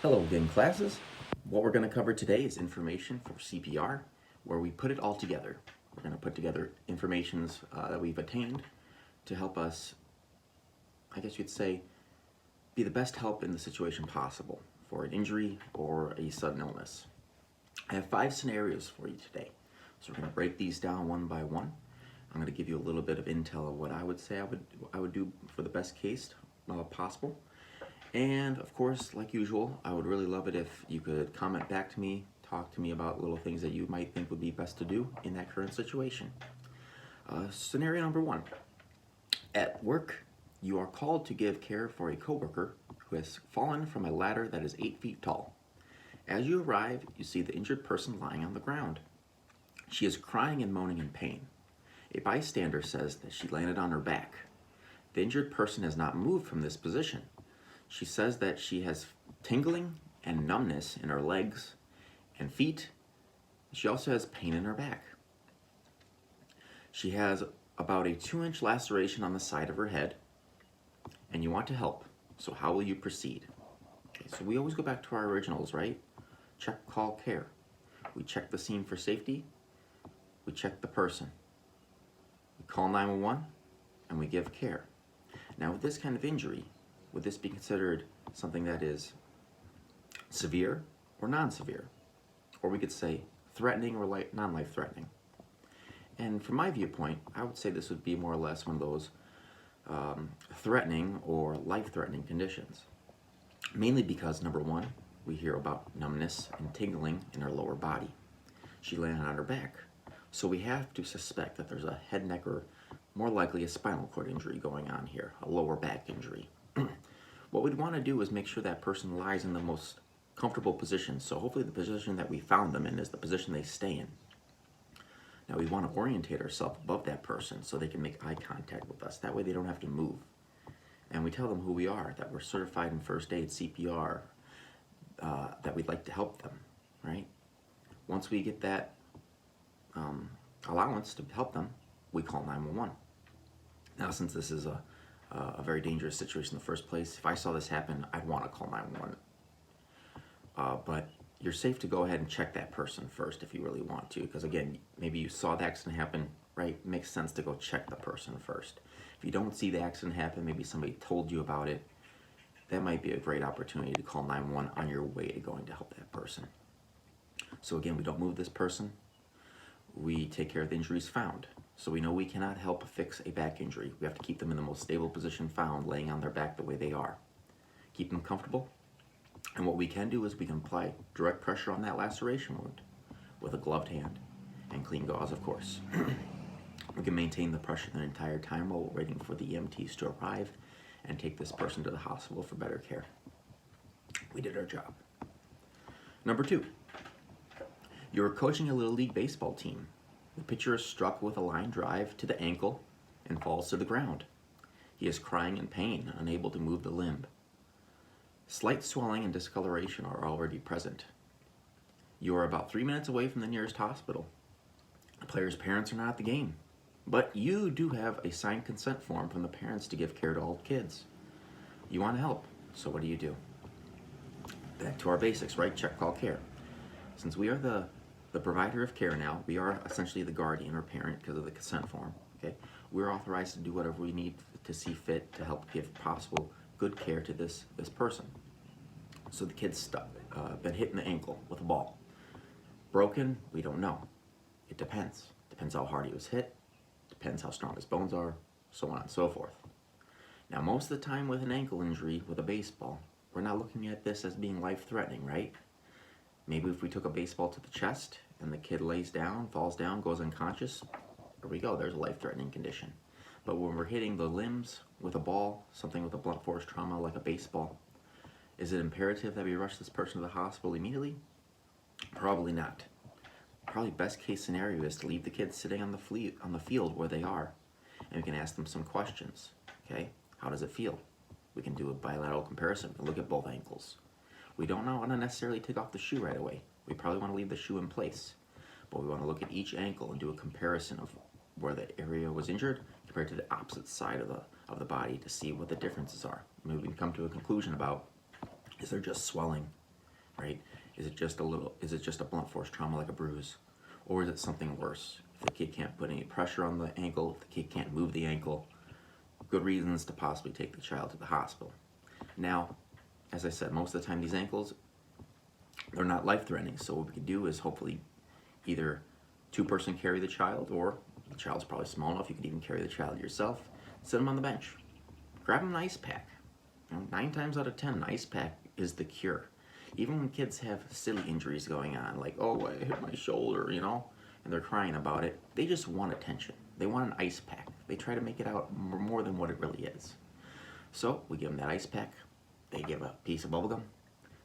Hello again, classes. What we're going to cover today is information for CPR, where we put it all together. We're going to put together informations that we've attained to help us, I guess you'd say, be the best help in the situation possible for an injury or a sudden illness. I have 5 scenarios for you today. So we're going to break these down one by one. I'm going to give you a little bit of intel of what I would say I would do for the best case possible. And of course, like usual, I would really love it if you could comment back to me, talk to me about little things that you might think would be best to do in that current situation. Scenario number 1. At work, you are called to give care for a coworker who has fallen from a ladder that is 8 feet tall. As you arrive, you see the injured person lying on the ground. She is crying and moaning in pain. A bystander says that she landed on her back. The injured person has not moved from this position. She says that she has tingling and numbness in her legs and feet. She also has pain in her back. She has about a 2-inch laceration on the side of her head, and you want to help. So how will you proceed? Okay, so we always go back to our originals, right? Check, call, care. We check the scene for safety. We check the person. We call 911, and we give care. Now with this kind of injury, would this be considered something that is severe or non-severe? Or we could say threatening or non-life threatening. And from my viewpoint, I would say this would be more or less one of those threatening or life-threatening conditions. Mainly because, number 1, we hear about numbness and tingling in her lower body. She landed on her back. So we have to suspect that there's a head, neck, or more likely a spinal cord injury going on here, a lower back injury. What we'd want to do is make sure that person lies in the most comfortable position. So hopefully the position that we found them in is the position they stay in. Now we want to orientate ourselves above that person so they can make eye contact with us. That way they don't have to move. And we tell them who we are, that we're certified in first aid, CPR, that we'd like to help them, right? Once we get that allowance to help them, we call 911. Now, since this is a very dangerous situation in the first place, if I saw this happen, I'd want to call 911. But you're safe to go ahead and check that person first if you really want to, because again, maybe you saw the accident happen, right? It makes sense to go check the person first. If you don't see the accident happen, maybe somebody told you about it, that might be a great opportunity to call 911 on your way to going to help that person. So again, we don't move this person. We take care of the injuries found. So we know we cannot help fix a back injury. We have to keep them in the most stable position found, laying on their back the way they are. Keep them comfortable. And what we can do is we can apply direct pressure on that laceration wound with a gloved hand and clean gauze, of course. We can maintain the pressure the entire time while we're waiting for the EMTs to arrive and take this person to the hospital for better care. We did our job. Number 2, you're coaching a Little League baseball team. The pitcher is struck with a line drive to the ankle and falls to the ground. He is crying in pain, unable to move the limb. Slight swelling and discoloration are already present. You are about 3 minutes away from the nearest hospital. The player's parents are not at the game, but you do have a signed consent form from the parents to give care to all kids. You want to help, so what do? Back to our basics, right? Check, call, care. Since we are the provider of care now, we are essentially the guardian or parent because of the consent form, okay? We're authorized to do whatever we need to see fit to help give possible good care to this person. So the kid's been hit in the ankle with a ball. Broken, we don't know. It depends. Depends how hard he was hit, depends how strong his bones are, so on and so forth. Now, most of the time with an ankle injury with a baseball, we're not looking at this as being life-threatening, right? Maybe if we took a baseball to the chest and the kid lays down, falls down, goes unconscious, there we go, there's a life-threatening condition. But when we're hitting the limbs with a ball, something with a blunt force trauma like a baseball, is it imperative that we rush this person to the hospital immediately? Probably not. Probably best case scenario is to leave the kids sitting on the field where they are, and we can ask them some questions, okay? How does it feel? We can do a bilateral comparison and look at both ankles. We don't want to necessarily take off the shoe right away. We probably want to leave the shoe in place, but we want to look at each ankle and do a comparison of where the area was injured compared to the opposite side of the body to see what the differences are. Maybe we can come to a conclusion about, is there just swelling? right? Is it just a blunt force trauma like a bruise? Or is it something worse? If the kid can't put any pressure on the ankle, if the kid can't move the ankle, good reasons to possibly take the child to the hospital. Now, as I said, most of the time these ankles, they're not life-threatening, so what we can do is hopefully either two-person carry the child, or the child's probably small enough you can even carry the child yourself, sit them on the bench, grab them an ice pack. 9 times out of 10, an ice pack is the cure. Even when kids have silly injuries going on, like, oh, I hit my shoulder, and they're crying about it, they just want attention. They want an ice pack. They try to make it out more than what it really is. So we give them that ice pack. They give a piece of bubble gum.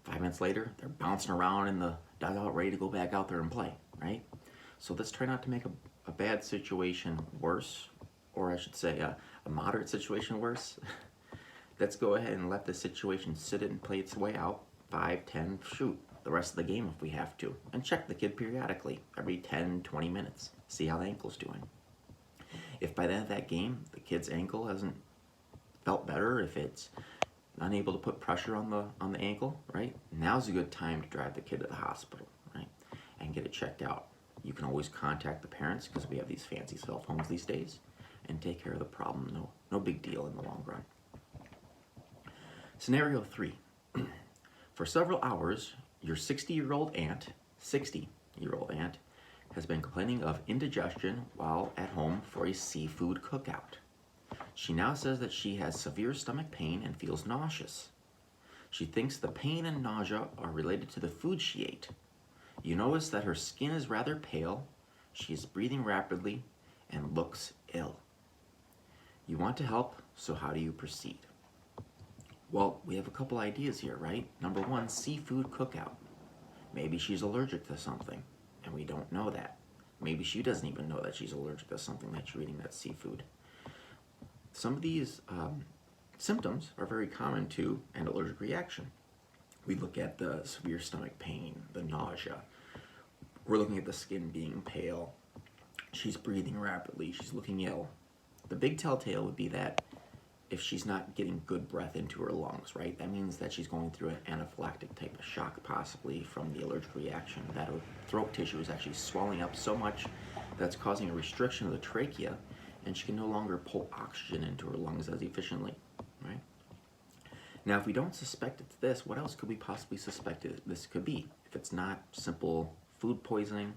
5 minutes later, they're bouncing around in the dugout ready to go back out there and play, right? So let's try not to make a bad situation worse, or I should say a moderate situation worse. Let's go ahead and let the situation sit and play its way out. 5, 10, shoot, the rest of the game if we have to. And check the kid periodically, every 10, 20 minutes. See how the ankle's doing. If by the end of that game, the kid's ankle hasn't felt better, if it's unable to put pressure on the ankle, right? Now's a good time to drive the kid to the hospital, right? And get it checked out. You can always contact the parents, because we have these fancy cell phones these days, and take care of the problem. No big deal in the long run. Scenario 3. For several hours, your 60-year-old aunt has been complaining of indigestion while at home for a seafood cookout. She now says that she has severe stomach pain and feels nauseous. She thinks the pain and nausea are related to the food she ate. You notice that her skin is rather pale, she is breathing rapidly, and looks ill. You want to help, so how do you proceed? Well, we have a couple ideas here, right? Number 1, seafood cookout. Maybe she's allergic to something, and we don't know that. Maybe she doesn't even know that she's allergic to something that you're eating, that's seafood. Some of these symptoms are very common to an allergic reaction. We look at the severe stomach pain, the nausea. We're looking at the skin being pale. She's breathing rapidly. She's looking ill. The big telltale would be that if she's not getting good breath into her lungs, right? That means that she's going through an anaphylactic type of shock, possibly from the allergic reaction. That her throat tissue is actually swelling up so much that's causing a restriction of the trachea, and she can no longer pull oxygen into her lungs as efficiently, right? Now, if we don't suspect it's this, what else could we possibly suspect this could be? If it's not simple food poisoning,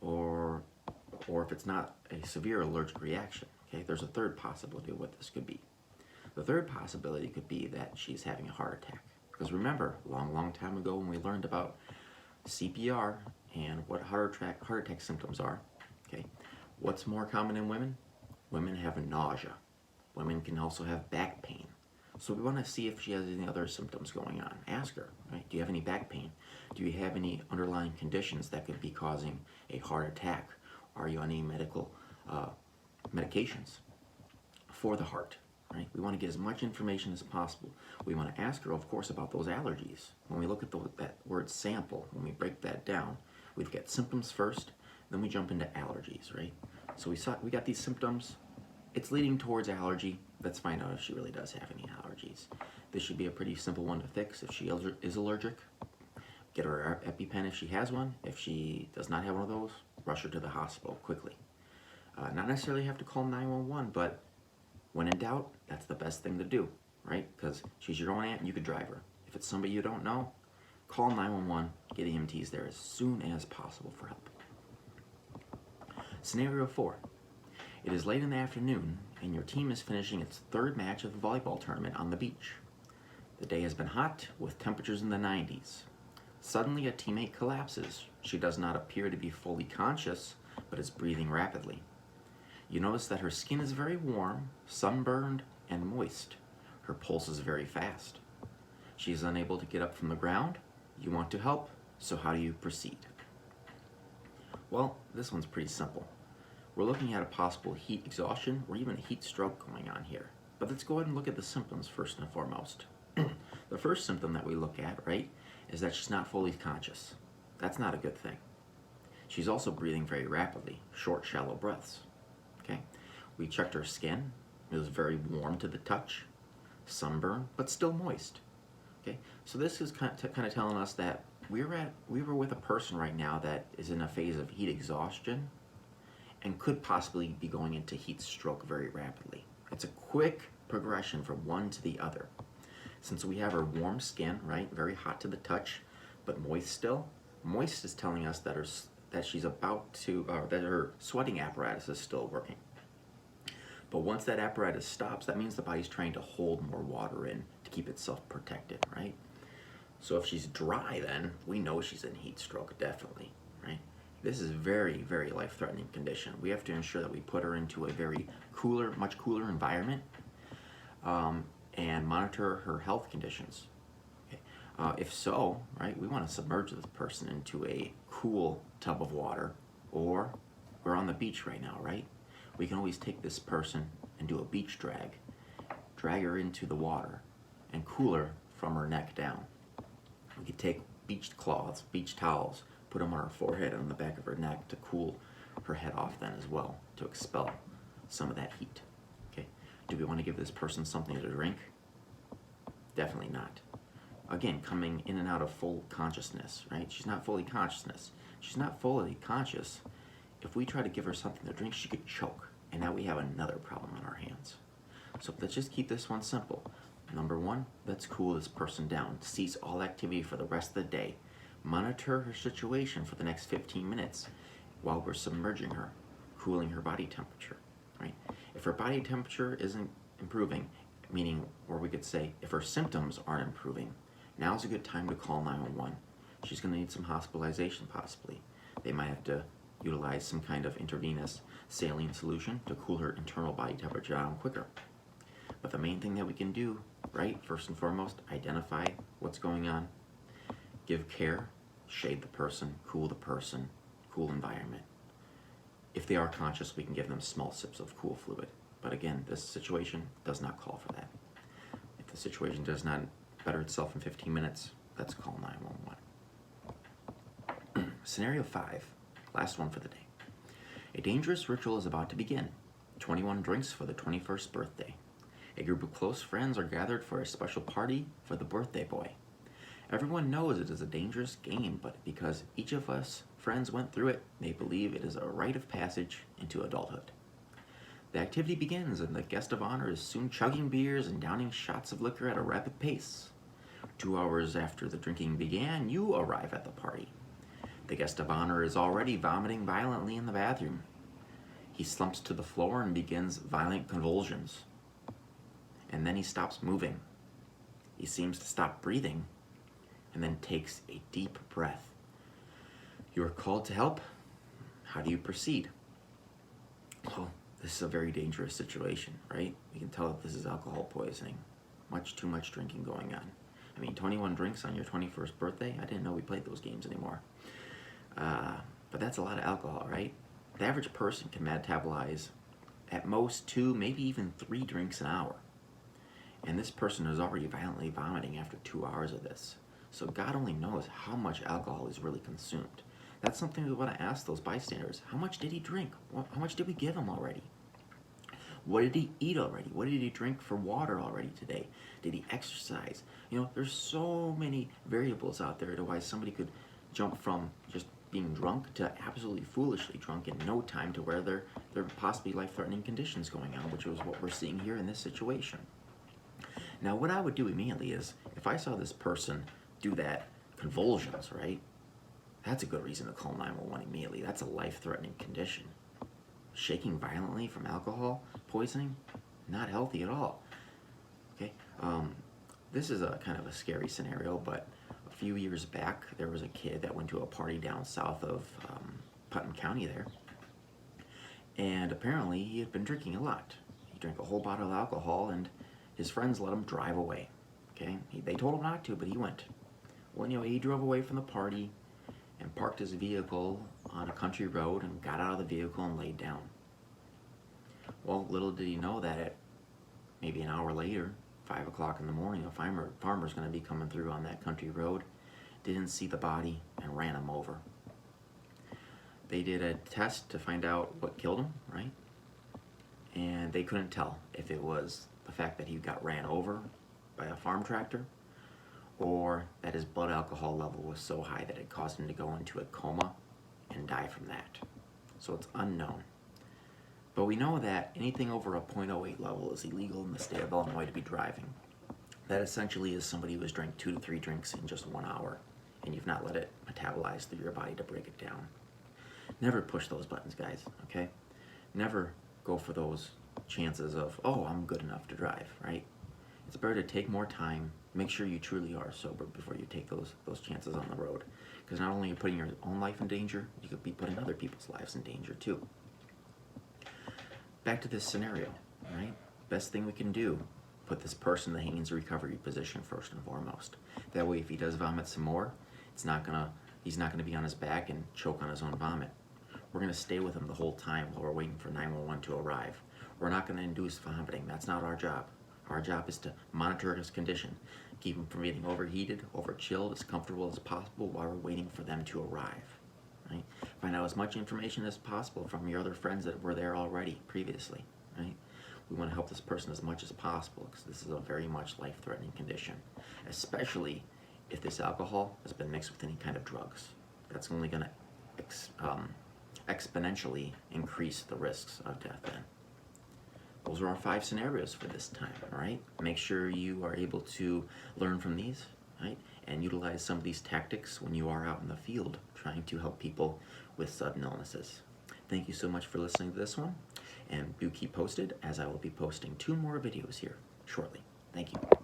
or if it's not a severe allergic reaction, okay? There's a third possibility of what this could be. The third possibility could be that she's having a heart attack. Because remember, long time ago when we learned about CPR and what heart attack symptoms are, okay? What's more common in women? Women have nausea. Women can also have back pain. So we want to see if she has any other symptoms going on. Ask her, right? Do you have any back pain? Do you have any underlying conditions that could be causing a heart attack? Are you on any medical medications for the heart, right? We want to get as much information as possible. We want to ask her, of course, about those allergies. When we look at that word sample, when we break that down, we've got symptoms first, then we jump into allergies, right? So we got these symptoms. It's leading towards allergy. Let's find out if she really does have any allergies. This should be a pretty simple one to fix. If she is allergic, get her EpiPen if she has one. If she does not have one of those, rush her to the hospital quickly. Not necessarily have to call 911, but when in doubt, that's the best thing to do, right? Because she's your own aunt and you could drive her. If it's somebody you don't know, call 911, get EMTs there as soon as possible for help. Scenario 4. It is late in the afternoon, and your team is finishing its third match of the volleyball tournament on the beach. The day has been hot, with temperatures in the 90s. Suddenly, a teammate collapses. She does not appear to be fully conscious, but is breathing rapidly. You notice that her skin is very warm, sunburned, and moist. Her pulse is very fast. She is unable to get up from the ground. You want to help, so how do you proceed? Well, this one's pretty simple. We're looking at a possible heat exhaustion or even a heat stroke going on here. But let's go ahead and look at the symptoms first and foremost. The first symptom that we look at, right, is that she's not fully conscious. That's not a good thing. She's also breathing very rapidly, short, shallow breaths. Okay? We checked her skin. It was very warm to the touch, sunburn, but still moist. Okay, so this is kind of telling us that we were with a person right now that is in a phase of heat exhaustion and could possibly be going into heat stroke very rapidly. It's a quick progression from one to the other. Since we have her warm skin, right, very hot to the touch, but moist still. Moist is telling us that she's about to, that her sweating apparatus is still working. But once that apparatus stops, that means the body's trying to hold more water in to keep itself protected, right? So if she's dry, then we know she's in heat stroke, definitely, right? This is very, very life-threatening condition. We have to ensure that we put her into a very cooler, much cooler environment, and monitor her health conditions. Okay. If so, right, we want to submerge this person into a cool tub of water, or we're on the beach right now, right? We can always take this person and do a beach drag her into the water, and cool her from her neck down. We could take beach cloths, beach towels, put them on her forehead and on the back of her neck to cool her head off then as well, to expel some of that heat. Okay. Do we want to give this person something to drink? Definitely not. Again, coming in and out of full consciousness, right? She's not fully conscious. She's not fully conscious. If we try to give her something to drink, she could choke, and now we have another problem on our hands. So let's just keep this one simple. Number one, let's cool this person down. Cease all activity for the rest of the day. Monitor her situation for the next 15 minutes while we're submerging her, cooling her body temperature, right? If her body temperature isn't improving, meaning, or we could say, if her symptoms aren't improving, now's a good time to call 911. She's going to need some hospitalization possibly. They might have to utilize some kind of intravenous saline solution to cool her internal body temperature down quicker. But the main thing that we can do, right, first and foremost, identify what's going on, give care, shade the person, cool environment. If they are conscious, we can give them small sips of cool fluid. But again, this situation does not call for that. If the situation does not better itself in 15 minutes, let's call 911. Scenario 5, last one for the day. A dangerous ritual is about to begin. 21 drinks for the 21st birthday. A group of close friends are gathered for a special party for the birthday boy. Everyone knows it is a dangerous game, but because each of us friends went through it, they believe it is a rite of passage into adulthood. The activity begins, and the guest of honor is soon chugging beers and downing shots of liquor at a rapid pace. 2 hours after the drinking began, you arrive at the party. The guest of honor is already vomiting violently in the bathroom. He slumps to the floor and begins violent convulsions. And then he stops moving. He seems to stop breathing, and then takes a deep breath. You are called to help. How do you proceed? Well, this is a very dangerous situation, right? We can tell that this is alcohol poisoning. Much too much drinking going on. I mean, 21 drinks on your 21st birthday? I didn't know we played those games anymore. But that's a lot of alcohol, right? The average person can metabolize at most 2, maybe even 3 drinks an hour. And this person is already violently vomiting after 2 hours of this. So God only knows how much alcohol is really consumed. That's something we want to ask those bystanders. How much did he drink? How much did we give him already? What did he eat already? What did he drink for water already today? Did he exercise? You know, there's so many variables out there to why somebody could jump from just being drunk to absolutely foolishly drunk in no time to where there are possibly life-threatening conditions going on, which is what we're seeing here in this situation. Now, what I would do immediately is, if I saw this person do that convulsions, right? That's a good reason to call 911 immediately. That's a life-threatening condition. Shaking violently from alcohol poisoning, not healthy at all. Okay, this is a kind of a scary scenario, but a few years back, there was a kid that went to a party down south of Putnam County there, and apparently he had been drinking a lot. He drank a whole bottle of alcohol, and his friends let him drive away. Okay, they told him not to, but he went. Well, you know, he drove away from the party and parked his vehicle on a country road and got out of the vehicle and laid down. Well, little did he know that at maybe an hour later, 5 o'clock in the morning, a farmer's going to be coming through on that country road, didn't see the body, and ran him over. They did a test to find out what killed him, right? And they couldn't tell if it was the fact that he got ran over by a farm tractor, or that his blood alcohol level was so high that it caused him to go into a coma and die from that. So it's unknown. But we know that anything over a .08 level is illegal in the state of Illinois to be driving. That essentially is somebody who has drank 2 to 3 drinks in just 1 hour, and you've not let it metabolize through your body to break it down. Never push those buttons, guys, okay? Never go for those chances of, oh, I'm good enough to drive, right? It's better to take more time, make sure you truly are sober before you take those chances on the road. Because not only are you putting your own life in danger, you could be putting other people's lives in danger too. Back to this scenario, right? Best thing we can do, put this person in the hangings recovery position first and foremost. That way if he does vomit some more, he's not gonna be on his back and choke on his own vomit. We're gonna stay with him the whole time while we're waiting for 911 to arrive. We're not gonna induce vomiting, that's not our job. Our job is to monitor his condition, keep him from getting overheated, over-chilled, as comfortable as possible while we're waiting for them to arrive. Right? Find out as much information as possible from your other friends that were there already previously. Right? We want to help this person as much as possible because this is a very much life-threatening condition, especially if this alcohol has been mixed with any kind of drugs. That's only going to exponentially increase the risks of death then. Those are our 5 scenarios for this time, all right? Make sure you are able to learn from these, right? And utilize some of these tactics when you are out in the field trying to help people with sudden illnesses. Thank you so much for listening to this one, and do keep posted as I will be posting 2 more videos here shortly. Thank you.